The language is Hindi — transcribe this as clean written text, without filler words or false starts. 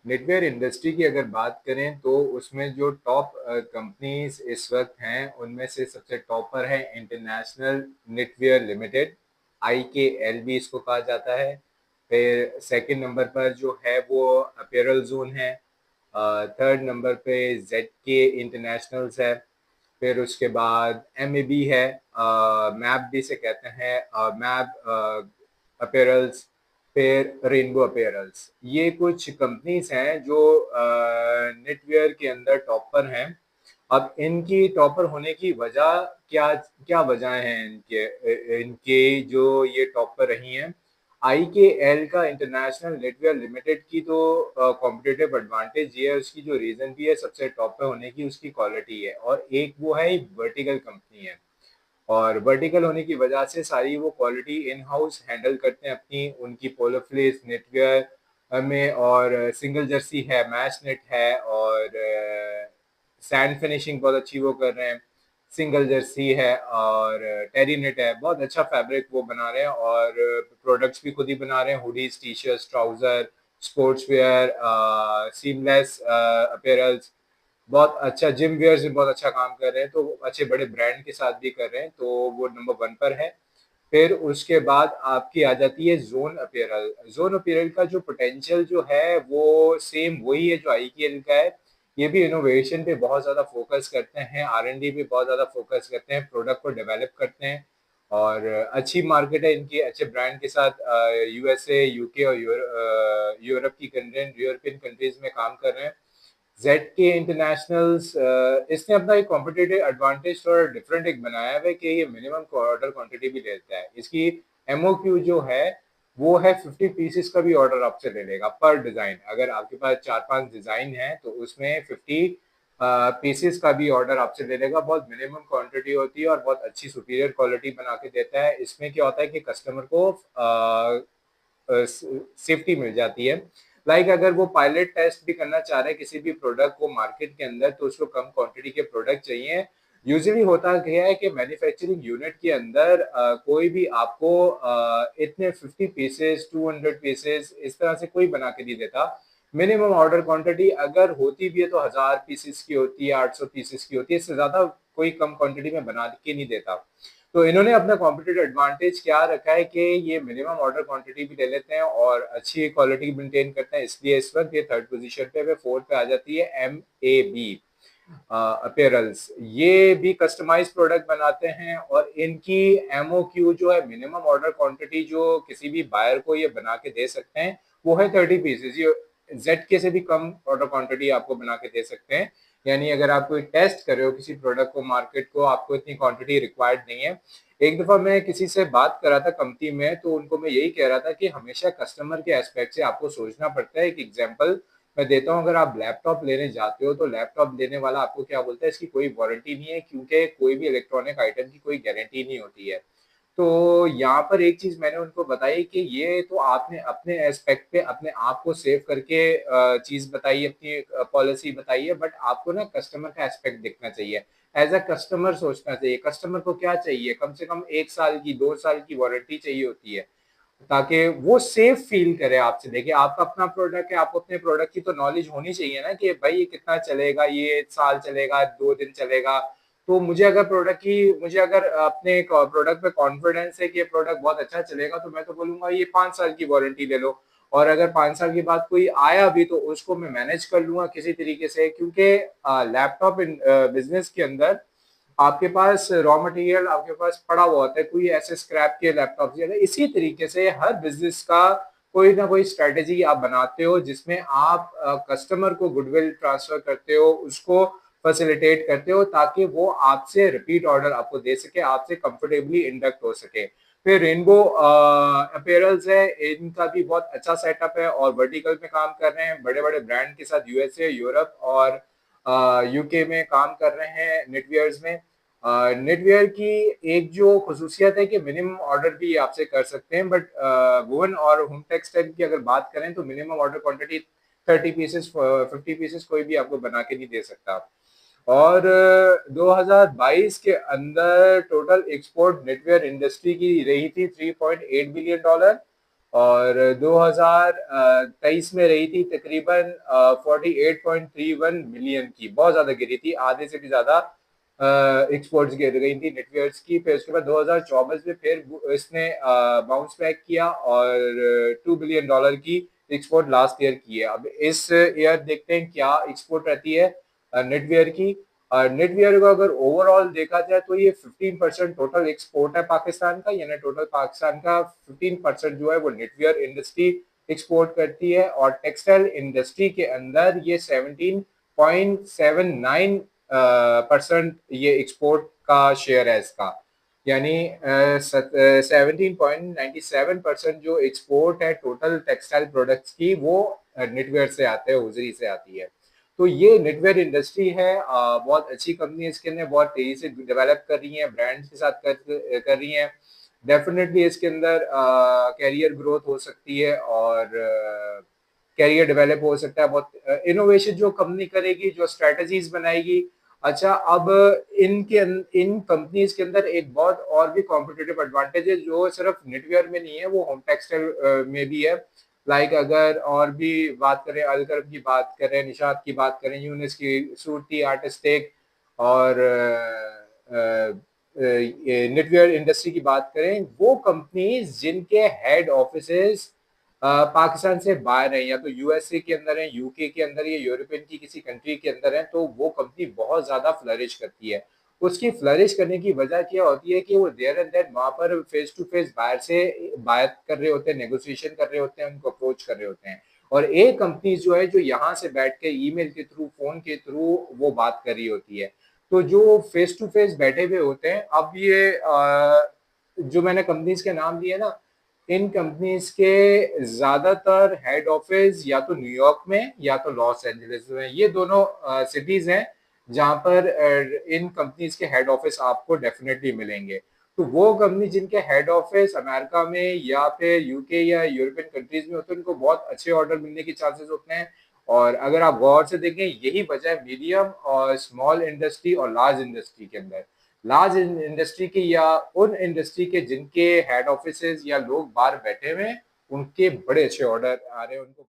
नेटवेयर इंडस्ट्री की अगर बात करें तो उसमें जो टॉप कंपनीज इस वक्त हैं उनमें से सबसे टॉपर है इंटरनेशनल नेटवेयर लिमिटेड, IKL भी इसको कहा जाता है। फिर सेकंड नंबर पर जो है वो अपीयरल जोन है। थर्ड नंबर पे ZK इंटरनेशनल्स है। फिर उसके बाद MAB है, मैप भी से कहते हैं, मैप अपीयरल्स। फिर रेनबो अपीयरल्स। ये कुछ कंपनीज हैं जो नेटवेयर के अंदर टॉपर हैं। अब इनकी टॉपर होने की वजह क्या क्या वजह हैं इनके इनके जो ये टॉपर रही हैं। IKL का इंटरनेशनल नेटवेयर लिमिटेड की तो कॉम्पिटिटिव एडवांटेज ये है, उसकी जो रीजन भी है सबसे टॉप पे होने की उसकी क्वालिटी है, और एक वो है वर्टिकल कंपनी है। और वर्टिकल होने की वजह से सारी वो क्वालिटी इन हाउस हैंडल करते हैं अपनी। उनकी पोलोफ्लेस नेटवेयर में और सिंगल जर्सी है, मैश नेट है, और सैंड फिनिशिंग बहुत अच्छी वो कर रहे हैं। सिंगल जर्सी है और टेरी नेट है, बहुत अच्छा फैब्रिक वो बना रहे हैं, और प्रोडक्ट्स भी खुद ही बना रहे हैं, hoodies, T shirts, trouser, sports wear, seamless apparels. बहुत अच्छा जिम वेयर से बहुत अच्छा काम कर रहे हैं, तो अच्छे बड़े ब्रांड के साथ भी कर रहे हैं, तो वो नंबर वन पर है। फिर उसके बाद आपकी आ जाती है जोन अपीयरल। जोन अपीयरल का जो पोटेंशियल जो है वो सेम वही है जो IKL का है। ये भी इनोवेशन पे बहुत ज़्यादा फोकस करते हैं, R&D पे बहुत ज़्यादा फोकस करते हैं, प्रोडक्ट को डेवलप करते हैं, और अच्छी मार्केट है इनकी, अच्छे ब्रांड के साथ USA, UK और यूरोप की कंट्री, यूरोपियन कंट्रीज में काम कर रहे हैं। ZK इंटरनेशनल्स इसने अपना एक कॉम्पिटिटिव एडवांटेज थोड़ा डिफरेंट एक बनाया है कि ये मिनिमम ऑर्डर क्वांटिटी भी लेता है। इसकी MOQ जो है वो है 50 पीसेस का भी ऑर्डर आपसे ले लेगा पर डिजाइन। अगर आपके पास 4-5 डिजाइन है तो उसमें 50 पीसेस का भी ऑर्डर आपसे ले लेगा। बहुत मिनिमम क्वांटिटी होती है और बहुत अच्छी सुपीरियर क्वालिटी बना के देता है। इसमें क्या होता है कि कस्टमर को सेफ्टी मिल जाती है। अगर वो पायलट टेस्ट भी करना चाह रहे हैं किसी भी प्रोडक्ट को मार्केट के अंदर, तो उसको कम क्वांटिटी के प्रोडक्ट चाहिए। यूजुअली होता क्या है कि मैन्युफैक्चरिंग यूनिट के अंदर कोई भी आपको इतने 50 पीसेस, 200 पीसेस इस तरह से कोई बना के नहीं देता। मिनिमम ऑर्डर क्वांटिटी अगर होती भी है तो 1000 पीसेस की होती है, 800 पीसेस की होती है, इससे ज्यादा कोई कम क्वांटिटी में बना के नहीं देता। तो इन्होंने अपना कॉम्पिटिटिव एडवांटेज क्या रखा है कि ये मिनिमम ऑर्डर क्वांटिटी भी ले लेते हैं और अच्छी क्वालिटी मेंटेन करते हैं, इसलिए इस वक्त ये थर्ड पोजीशन पे फोर्थ पे आ जाती है। MAB अपीयरल्स, ये भी कस्टमाइज प्रोडक्ट बनाते हैं, और इनकी MOQ जो है मिनिमम ऑर्डर क्वांटिटी जो किसी भी बायर को ये बना के दे सकते हैं वो है 30 पीसेज। ये ZK से भी कम ऑर्डर क्वांटिटी आपको बना के दे सकते हैं। यानी अगर आप कोई टेस्ट कर रहे हो किसी प्रोडक्ट को, मार्केट को, आपको इतनी क्वांटिटी रिक्वायर्ड नहीं है। एक दफा मैं किसी से बात कर रहा था कंपनी में, तो उनको मैं यही कह रहा था कि हमेशा कस्टमर के एस्पेक्ट से आपको सोचना पड़ता है। एक एग्जांपल मैं देता हूँ, अगर आप लैपटॉप लेने जाते हो तो लैपटॉप लेने वाला आपको क्या बोलता है, इसकी कोई वारंटी नहीं है, क्योंकि कोई भी इलेक्ट्रॉनिक आइटम की कोई गारंटी नहीं होती है। तो यहाँ पर एक चीज मैंने उनको बताई कि ये तो आपने अपने एस्पेक्ट पे अपने आप को सेव करके चीज बताई, अपनी पॉलिसी बताई है, बट आपको ना कस्टमर का एस्पेक्ट देखना चाहिए। एज अ कस्टमर सोचना चाहिए, कस्टमर को क्या चाहिए, कम से कम 1 साल की, 2 साल की वारंटी चाहिए होती है, ताकि वो सेफ फील करे आपसे। देखिए आपका अपना प्रोडक्ट है, आपको अपने प्रोडक्ट की तो नॉलेज होनी चाहिए ना कि भाई ये कितना चलेगा, ये साल चलेगा, 2 दिन चलेगा। तो मुझे अगर अपने प्रोडक्ट पे कॉन्फिडेंस है कि ये प्रोडक्ट बहुत अच्छा चलेगा, तो मैं तो बोलूंगा ये 5 साल की वारंटी ले लो। और अगर 5 साल के बाद कोई आया भी तो उसको मैं मैनेज कर लूंगा किसी तरीके से, क्योंकि लैपटॉप बिजनेस के अंदर आपके पास रॉ मटेरियल आपके पास पड़ा हुआ होता है, कोई ऐसे स्क्रैप के लैपटॉप से। इसी तरीके से हर बिजनेस का कोई ना कोई स्ट्रेटेजी आप बनाते हो जिसमें आप कस्टमर को गुडविल ट्रांसफर करते हो, उसको फैसिलिटेट करते हो, ताकि वो आपसे रिपीट ऑर्डर आपको दे सके, आपसे कंफर्टेबली इंडक्ट हो सके। फिर रेनबो अपीयरल्स है, इनका भी बहुत अच्छा सेटअप है और वर्टिकल में काम कर रहे हैं, बड़े बड़े ब्रांड के साथ USA, यूरोप और UK में काम कर रहे हैं नेटवियर्स में। नेटवेयर की एक जो खसूसियत है कि मिनिमम ऑर्डर भी आपसे कर सकते हैं, बट वुवन और होम टेक्सटाइल की अगर बात करें तो minimum order quantity 30 pieces, 50 pieces कोई भी आपको बना के नहीं दे सकता। और 2022 के अंदर टोटल एक्सपोर्ट नेटवेयर इंडस्ट्री की रही थी $3.8 बिलियन, और 2023 में रही थी तकरीबन 48.31 मिलियन की, बहुत ज़्यादा गिरी थी, आधे से भी ज़्यादा एक्सपोर्ट्स गिर गई थी नेटवेयर्स की। फिर उसके बाद 2024 में फिर इसने बाउंस बैक किया और $2 बिलियन की एक्सपोर्ट लास्ट ईयर की है। अब इस ईयर देखते हैं क्या एक्सपोर्ट रहती है नेटवेयर की। नेटवेयर को अगर ओवरऑल देखा जाए तो ये 15% टोटल एक्सपोर्ट है पाकिस्तान का, यानी टोटल पाकिस्तान का 15% जो है वो नेटवेयर इंडस्ट्री एक्सपोर्ट करती है। और टेक्सटाइल इंडस्ट्री के अंदर ये 17.79% ये एक्सपोर्ट का शेयर है इसका, यानी 17.97% जो एक्सपोर्ट है टोटल टेक्सटाइल प्रोडक्ट्स की वो नेटवेयर से आते हैं, हुजरी से आती है। तो ये नेटवेयर इंडस्ट्री है, बहुत अच्छी कंपनी है, इसके अंदर बहुत तेजी से डेवलप कर रही है, ब्रांड्स के साथ कर रही हैं। डेफिनेटली इसके अंदर कैरियर ग्रोथ हो सकती है और कैरियर डेवलप हो सकता है, बहुत इनोवेशन जो कंपनी करेगी, जो स्ट्रेटजीज बनाएगी। अच्छा, अब इन कंपनीज के अंदर एक बहुत और भी कॉम्पिटिटिव एडवांटेज है जो सिर्फ नेटवेयर में नहीं है, वो होम टेक्सटाइल में भी है। लाइक अगर और भी बात करें, अलकरम की बात करें, निशात की बात करें, यूनिस की, सूरती, आर्टिस्टिक और नेटवेयर इंडस्ट्री की बात करें, वो कंपनीज जिनके हेड ऑफिसेस पाकिस्तान से बाहर है, या तो यूएसए के अंदर है, यूके के अंदर या यूरोपियन की किसी कंट्री के अंदर है, तो वो कंपनी बहुत ज्यादा फ्लरिश करती है। उसकी फ्लरिश करने की वजह क्या होती है कि वो देयर एंड देन वहां पर फेस टू फेस बाहर से बात कर रहे होते हैं, नेगोशिएशन कर रहे होते हैं, उनको अप्रोच कर रहे होते हैं। और एक कंपनी जो है जो यहाँ से बैठ के ईमेल के थ्रू, फोन के थ्रू वो बात कर रही होती है। तो जो फेस टू फेस बैठे हुए होते हैं, अब ये जो मैंने कंपनीज के नाम दिए ना, इन कंपनीज के ज्यादातर हेड ऑफिस या तो न्यूयॉर्क में या तो लॉस एंजलिस में, ये दोनों सिटीज हैं जहां पर इन कंपनीज के हेड ऑफिस आपको डेफिनेटली मिलेंगे। तो वो कंपनी जिनके हेड ऑफिस अमेरिका में या फिर यूके या यूरोपियन कंट्रीज में होते हैं, उनको बहुत अच्छे ऑर्डर मिलने के चांसेस होते हैं। और अगर आप गौर से देखें, यही वजह है मीडियम और स्मॉल इंडस्ट्री और लार्ज इंडस्ट्री के अंदर, लार्ज इंडस्ट्री की या उन इंडस्ट्री के जिनके हेड ऑफिसेज या लोग बाहर बैठे हुए हैं, उनके बड़े अच्छे ऑर्डर आ रहे हैं उनको।